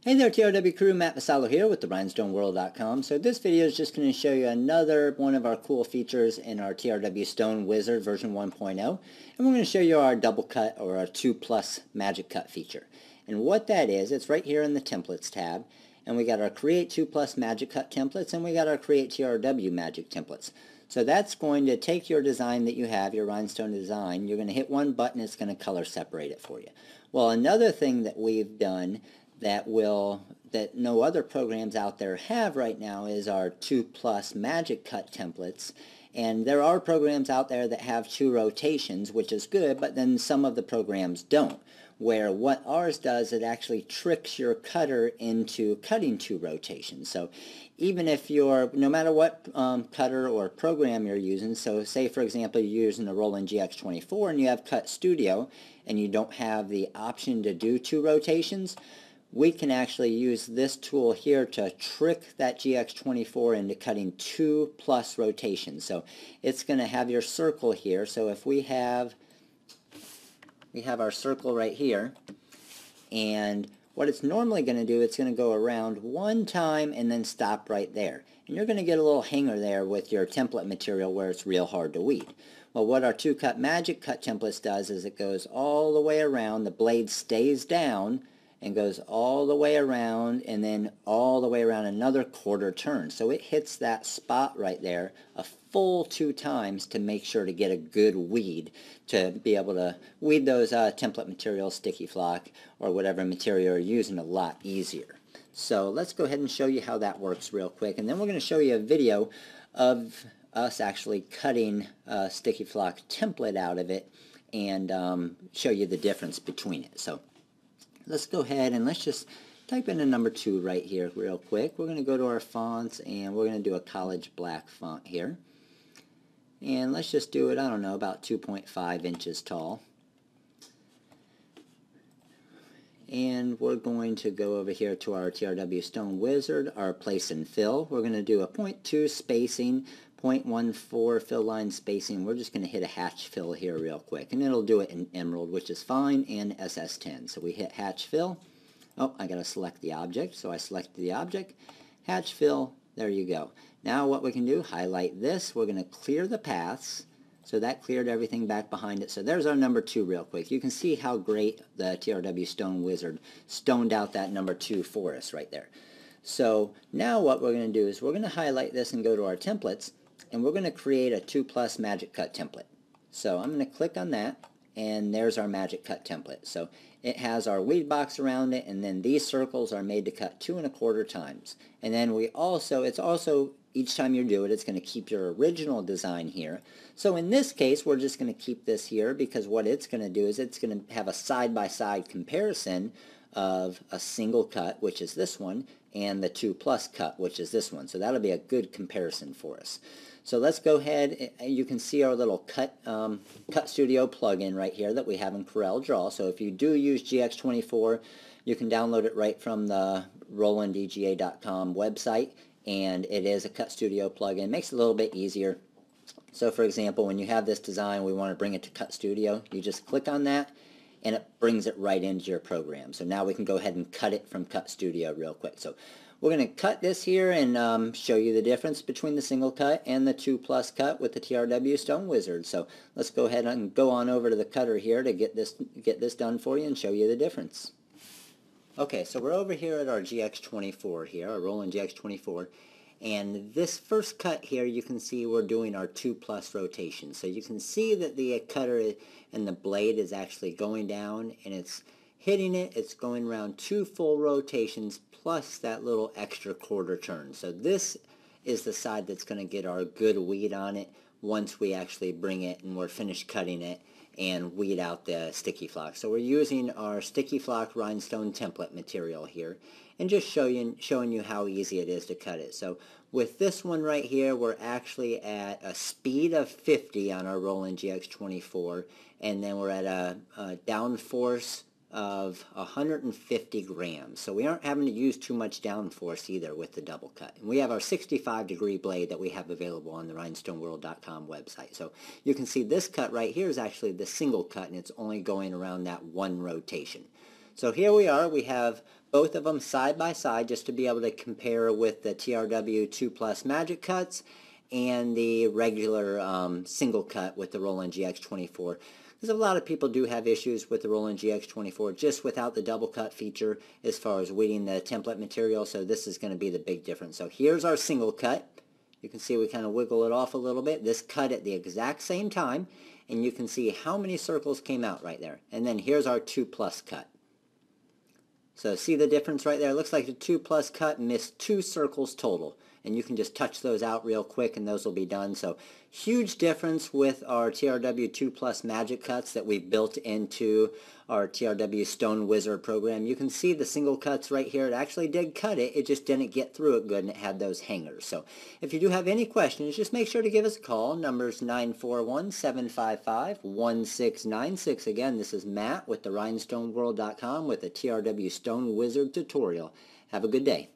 Hey there TRW crew, Matt Vasallo here with the rhinestoneworld.com. So this video is just going to show you another one of our cool features in our TRW Stone Wizard version 1.0. And we're going to show you our double cut or our 2+ magic cut feature. And what that is, it's right here in the templates tab. And we got our create 2+ magic cut templates and we got our create TRW magic templates. So that's going to take your design that you have, your rhinestone design. You're going to hit one button, it's going to color separate it for you. Well, another thing that we've done that no other programs out there have right now is our 2+ magic cut templates. And there are programs out there that have 2 rotations, which is good, but then some of the programs don't. Where what ours does, it actually tricks your cutter into cutting 2 rotations. So even if you're, no matter what cutter or program you're using, so say for example you're using the Roland GX24 and you have Cut Studio and you don't have the option to do 2 rotations, we can actually use this tool here to trick that GX24 into cutting 2+ rotations. So it's going to have your circle here. So if we have our circle right here, and what it's normally going to do, it's going to go around one time and then stop right there. And you're going to get a little hanger there with your template material where it's real hard to weed. Well, what our 2-cut magic cut templates does is it goes all the way around, the blade stays down, and goes all the way around and then all the way around another quarter turn. So it hits that spot right there a full 2 times to make sure to get a good weed, to be able to weed those template materials, sticky flock, or whatever material you're using a lot easier. So let's go ahead and show you how that works real quick, and then we're going to show you a video of us actually cutting a sticky flock template out of it and show you the difference between it. So let's go ahead and let's just type in a number 2 right here real quick. We're going to go to our fonts and we're going to do a college black font here. And let's just do it, I don't know, about 2.5 inches tall. And we're going to go over here to our TRW Stone Wizard, our place and fill. We're going to do a 0.2 spacing, 0.14 fill line spacing. We're just going to hit a hatch fill here real quick, and it'll do it in Emerald, which is fine, and SS10. So we hit hatch fill. Oh, I got to select the object, so I selected the object. Hatch fill, there you go. Now what we can do, highlight this. We're going to clear the paths. So that cleared everything back behind it. So there's our number 2 real quick. You can see how great the TRW Stone Wizard stoned out that number 2 for us right there. So now what we're going to do is we're going to highlight this and go to our templates, and we're going to create a 2+ magic cut template. So I'm going to click on that, and there's our magic cut template. So it has our weed box around it, and then these circles are made to cut 2 1/4 times. And then it's also each time you do it, it's going to keep your original design here. So in this case, we're just going to keep this here because what it's going to do is it's going to have a side-by-side comparison of a single cut, which is this one, and the 2+ cut, which is this one. So that'll be a good comparison for us. So let's go ahead. You can see our little Cut Studio plugin right here that we have in Corel Draw. So if you do use GX24, you can download it right from the RolandDGA.com website, and it is a Cut Studio plugin. It makes it a little bit easier. So for example, when you have this design, we want to bring it to Cut Studio, you just click on that, and it brings it right into your program. So now we can go ahead and cut it from Cut Studio real quick. So we're going to cut this here and show you the difference between the single cut and the 2+ cut with the TRW Stone Wizard. So let's go ahead and go on over to the cutter here to get this done for you and show you the difference. Okay, so we're over here at our GX24 here, our Roland GX24. And this first cut here, you can see we're doing our 2+ rotation. So you can see that the cutter and the blade is actually going down and it's hitting it. It's going around 2 full rotations plus that little extra quarter turn. So this is the side that's going to get our good weed on it once we actually bring it and we're finished cutting it and weed out the sticky flock. So we're using our sticky flock rhinestone template material here and just showing you how easy it is to cut it. So with this one right here, we're actually at a speed of 50 on our Roland GX24, and then we're at a downforce of 150 grams. So we aren't having to use too much downforce either with the double cut. And we have our 65-degree blade that we have available on the rhinestoneworld.com website. So you can see this cut right here is actually the single cut, and it's only going around that 1 rotation. So here we are. We have both of them side by side just to be able to compare with the TRW 2 Plus Magic Cuts and the regular single cut with the Roland GX24. Because a lot of people do have issues with the Roland GX24 just without the double cut feature as far as weeding the template material, so this is going to be the big difference. So here's our single cut. You can see we kind of wiggle it off a little bit. This cut at the exact same time, and you can see how many circles came out right there. And then here's our 2 Plus cut. So see the difference right there? It looks like the 2 Plus cut missed 2 circles total. And you can just touch those out real quick and those will be done. So huge difference with our TRW 2 Plus Magic Cuts that we've built into our TRW Stone Wizard program. You can see the single cuts right here. It actually did cut it. It just didn't get through it good and it had those hangers. So if you do have any questions, just make sure to give us a call. Number's 941-755-1696. Again, this is Matt with the rhinestoneworld.com with the TRW Stone Wizard tutorial. Have a good day.